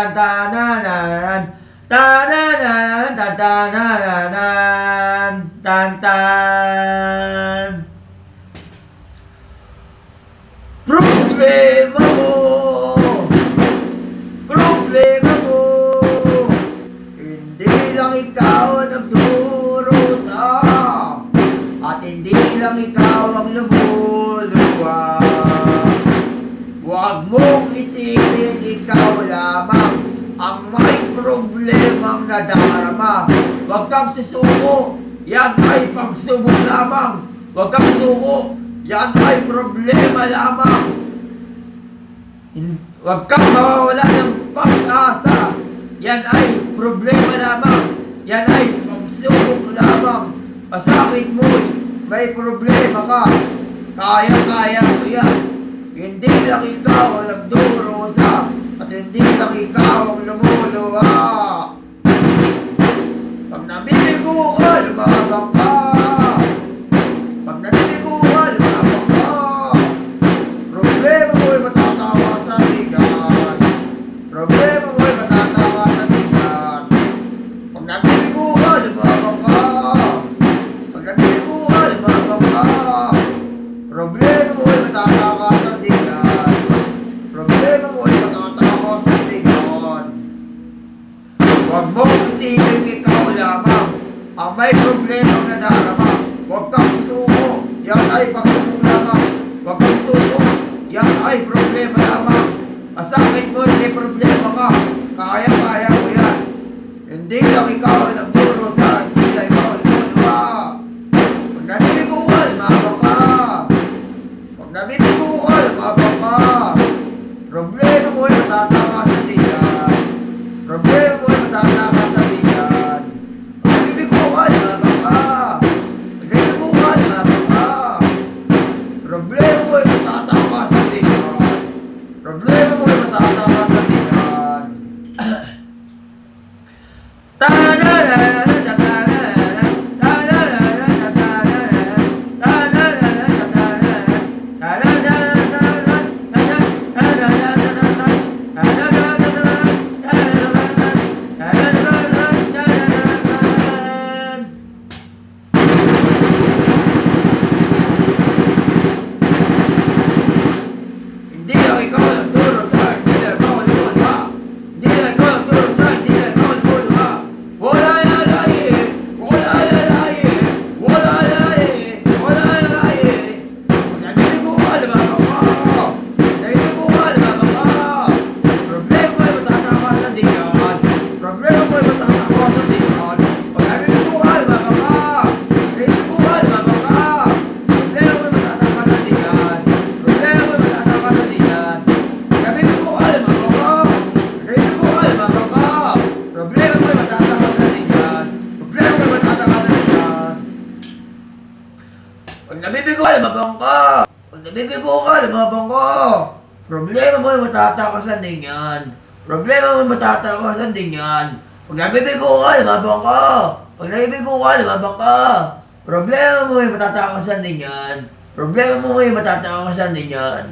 Tan-tananan, tananan, tan-tananan, tan-tan. Problema mo, problema mo, hindi lang ikaw ang nagdurusa, at hindi lang ikaw ang lumuluwa. Huwag mong isipin ikaw lamang ang may problemang nadarama. Huwag kang susuko, yan ay pagsubok lamang. Huwag kang susuko, yan ay problema lamang. Huwag kang mawawala ng pag-asa, yan ay problema lamang. Yan ay pagsubok lamang. Pasakit mo'y may problema ka, kaya-kaya mo yan. Hindi lang ikaw ang nagdurusa, at hindi lang ikaw ang lumuluha. Pag nabibigo ka, lumabang ka. Pag nabibigo ka, lumabang ka. Problema mo'y matatawa sa ligan. Problema mo'y matatawa sa ligan. Pag nabibigo ka, lumabang ka. Pag nabibigo ka, lumabang ka. Problema mo'y matatawa sa ligan. Problema mo'y matatawa sa ligan. Huwag mong isipin ikaw lamang ang may problemang nadarama. Huwag kang susuko, yan ay pagsubok lamang. Huwag kang susuko, yan ay problema lamang. Masakit mo, may problema ka, kaya-kaya mo yan. Hindi lang ikaw ang nagdurusa, hindi lang ikaw ang lumuluha. Pag nabibigo ka, lumabang ka. Pag nabibigo ka, lumabang ka. Problema mo ay matatawa sa ligan. Problema mo ay matatawa sa ligan. Pag nabibigo ka, lumabang ka. Pag nabibigo ka, lumabang ka. Problema mo ay matatawa sa ligan. Problema mo ay matatawa sa ligan. Tanananan, tanananan, tanananan, tanananan, tanananan, tanananan, hindi lang ikaw ang durusa, hindi lang ikaw ang lumuluha. Hindi lang ikaw ang durusa, hindi lang ikaw ang lumuluha. Wala lalaye, wala lalaye, wala lalaye, wala lalaye. Kung nabibigo ka, lumabang ka. Nabibigo ka, lumabang ka. Problema mo'y matatawa sa ligan. Problema mo'y matatawa sa ligan. Kung nabibigo ka, lumabang ka. Nabibigo ka, lumabang ka. Problema mo'y matatawa sa ligan. Problema mo'y matatawa sa ligan. Nabibigo ka, lumabang ka. Nabibigo ka, lumabang ka. Problema mo'y matatawa sa ligan. Problema mo'y matatawa sa ligan. Pag nabibigo ka, lumabang ka. Pag nabibigo ka, lumabang ka. Problema mo'y matatawa sa ligan. Problema mo'y matatawa sa ligan. Pag nabibigo ka, lumabang ka. Pag nabibigo ka, lumabang ka. Problema mo'y matatawa sa ligan. Problema mo'y matatawa sa ligan.